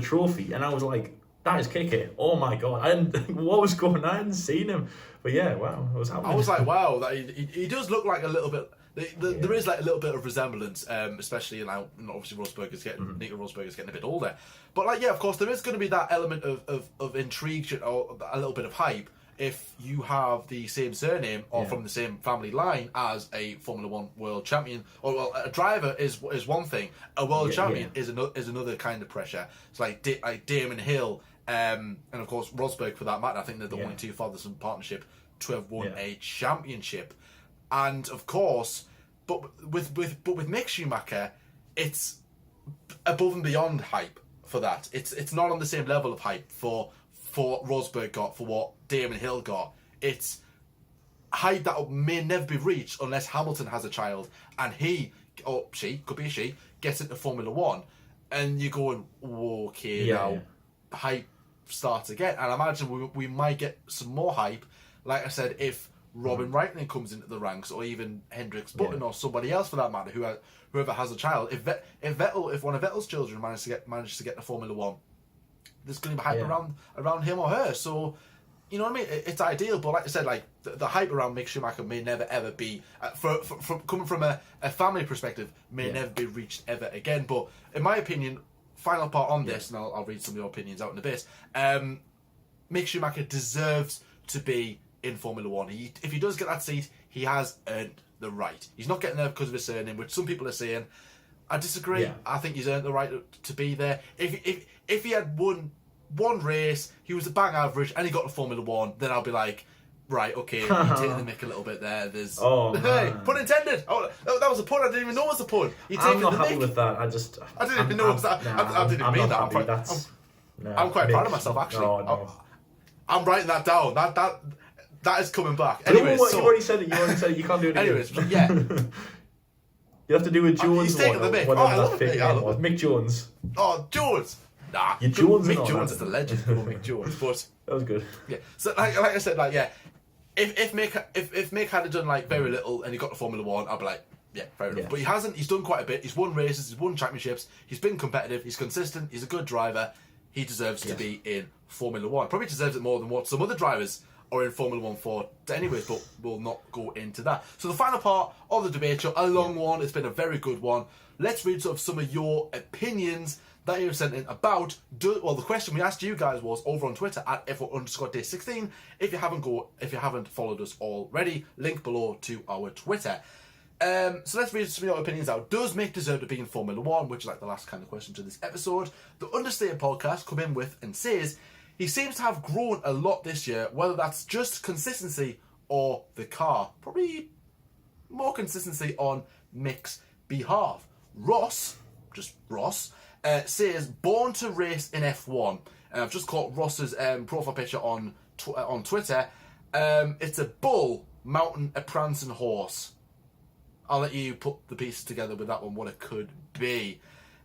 trophy, and I was like, that is Keke. Oh my god! What was going on? I hadn't seen him, but yeah, wow, what was happening? I was like, wow, that he does look like a little bit. There is like a little bit of resemblance, especially now. Obviously, Nico Rosberg is getting a bit older, but like, yeah, of course, there is going to be that element of intrigue or a little bit of hype if you have the same surname or from the same family line as a Formula One world champion. Or well, a driver is one thing, a world champion is another kind of pressure. It's like Damon Hill, and of course Rosberg for that matter. I think they're the only two fathers-son partnership to have won a championship. And of course, but with Mick Schumacher, it's above and beyond hype for that. It's not on the same level of hype for Rosberg got, for what Damon Hill got. It's hype that may never be reached unless Hamilton has a child and he or she, could be a she, gets into Formula One, and you're going, okay, now hype starts again. And I imagine we might get some more hype, like I said, if Robin Reitling comes into the ranks, or even Hendrix Button, or somebody else for that matter, whoever has a child. If one of Vettel's children manages to get to Formula One, there's going to be hype around him or her. So, you know what I mean? It's ideal, but like I said, like the hype around Mick Schumacher may never ever be, coming from a family perspective, may never be reached ever again. But in my opinion, final part on this, and I'll read some of your opinions out in a bit. Mick Schumacher deserves to be in Formula One. If he does get that seat, he has earned the right. He's not getting there because of his surname, which some people are saying. I disagree. I think he's earned the right to be there. If he had won one race, he was a bang average, and he got to Formula One, then I'll be like, right, okay, you're taking the mick a little bit there. There's hey, pun intended. Oh, that was a pun. I didn't even know it was a pun. I'm not happy with that. I didn't even know it was that. I didn't mean that. I'm quite proud of myself, actually. I'm writing that down. That is coming back. Anyways, you already said it. You can't do it again. Anyways, yeah. You have to do a Jones he's taking one. The mick. I love it. Mick Jones. Oh, Jones. Nah, Mick Jones is a legend. Mick Jones, but that was good. Yeah. So like I said, like if Mick had done like very little and he got to Formula One, I'd be like, yeah, fair enough. But he hasn't. He's done quite a bit. He's won races. He's won championships. He's been competitive. He's consistent. He's a good driver. He deserves to be in Formula One. Probably deserves it more than what some other drivers are in Formula One for anyways, but we'll not go into that. So the final part of the debate show, a long one, it's been a very good one. Let's read sort of some of your opinions that you sent in about, the question we asked you guys was over on Twitter at F1_day16. If you haven't followed us already, link below to our Twitter. So let's read some of your opinions out. Does Mick deserve to be in Formula 1? Which is like the last kind of question to this episode. The Understated podcast come in with and says, he seems to have grown a lot this year, whether that's just consistency or the car. Probably more consistency on Mick's behalf. Ross, says, born to race in F1. I've just caught Ross's profile picture on Twitter. It's a bull mounting a prancing horse. I'll let you put the pieces together with that one, what it could be.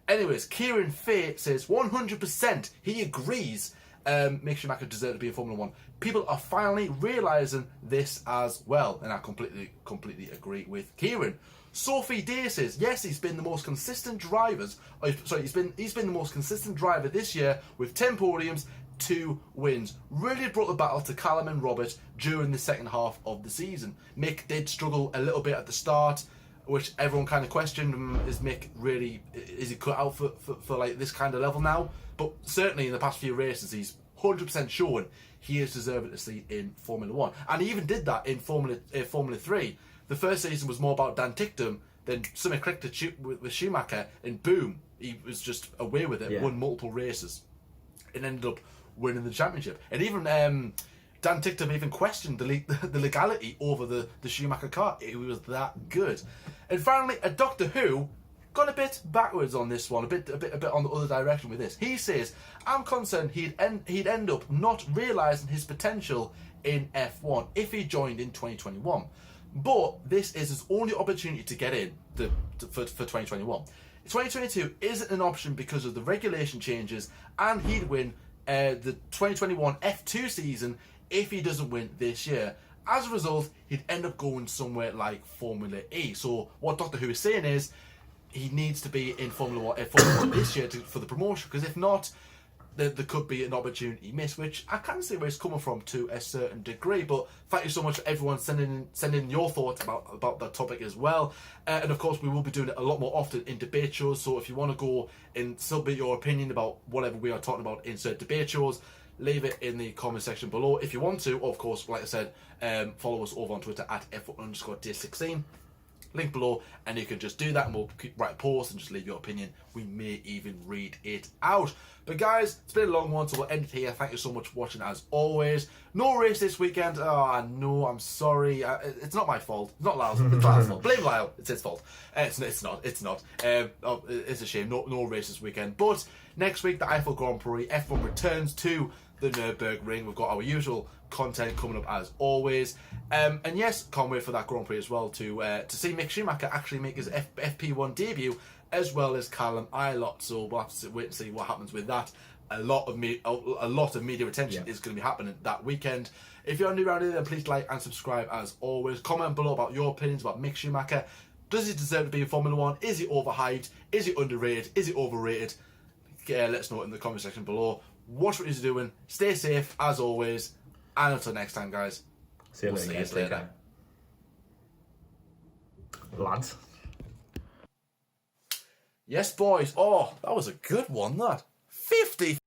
Anyways, Kieran Fay says 100% he agrees Mick Schumacher deserves to be in Formula 1. People are finally realising this as well, and I completely agree with Kieran. Sophie Day says, yes, he's been the most consistent he's been the most consistent driver this year with 10 podiums, 2 wins. Really brought the battle to Callum and Robert during the second half of the season. Mick did struggle a little bit at the start, which everyone kind of questioned, is Mick really, is he cut out for like this kind of level now? But certainly in the past few races, he's 100% shown he is deserving to see in Formula 1. And he even did that in Formula 3. The first season was more about Dan Ticktum, then something clicked with Schumacher, and boom, he was just away with it, won multiple races, and ended up winning the championship. And even Dan Ticktum even questioned the legality over the Schumacher car. It was that good. And finally, a Doctor Who got a bit backwards on this one, a bit on the other direction with this. He says, I'm concerned he'd end up not realising his potential in F1 if he joined in 2021. But this is his only opportunity to get in for 2021. 2022 isn't an option because of the regulation changes, and he'd win the 2021 F2 season if he doesn't win this year. As a result, he'd end up going somewhere like Formula E. So what Doctor Who is saying is he needs to be in Formula 1 this year for the promotion, because if not, there could be an opportunity missed, which I can see where it's coming from to a certain degree. But thank you so much for everyone sending your thoughts about that topic as well. And of course, we will be doing it a lot more often in debate shows. So if you want to go and submit your opinion about whatever we are talking about in certain debate shows, leave it in the comment section below. If you want to, of course, like I said, follow us over on Twitter at F1_day16. Link below, and you can just do that, and we'll write a post and just leave your opinion. We may even read it out. But guys, it's been a long one, so we'll end it here. Thank you so much for watching as always. No race this weekend. Oh no, I'm sorry. It's not my fault. It's not Lyle's. It's Lyle's fault. Blame Lyle. It's his fault. It's not. It's a shame. No race this weekend. But next week, the Eiffel Grand Prix, F1 returns to the Nürburgring. We've got our usual content coming up as always, and yes, can't wait for that Grand Prix as well to see Mick Schumacher actually make his FP1 debut, as well as Callum Ilott. So we'll have to wait and see what happens with that. A lot of media attention is going to be happening that weekend. If you're new around here, then please like and subscribe as always. Comment below about your opinions about Mick Schumacher. Does he deserve to be in Formula 1? Is he overhyped? Is he underrated? Is he overrated? Let us know in the comment section below. Watch what he's doing. Stay safe as always. And until next time, guys. See you later. Lads. Yes, boys. Oh, that was a good one, that. 50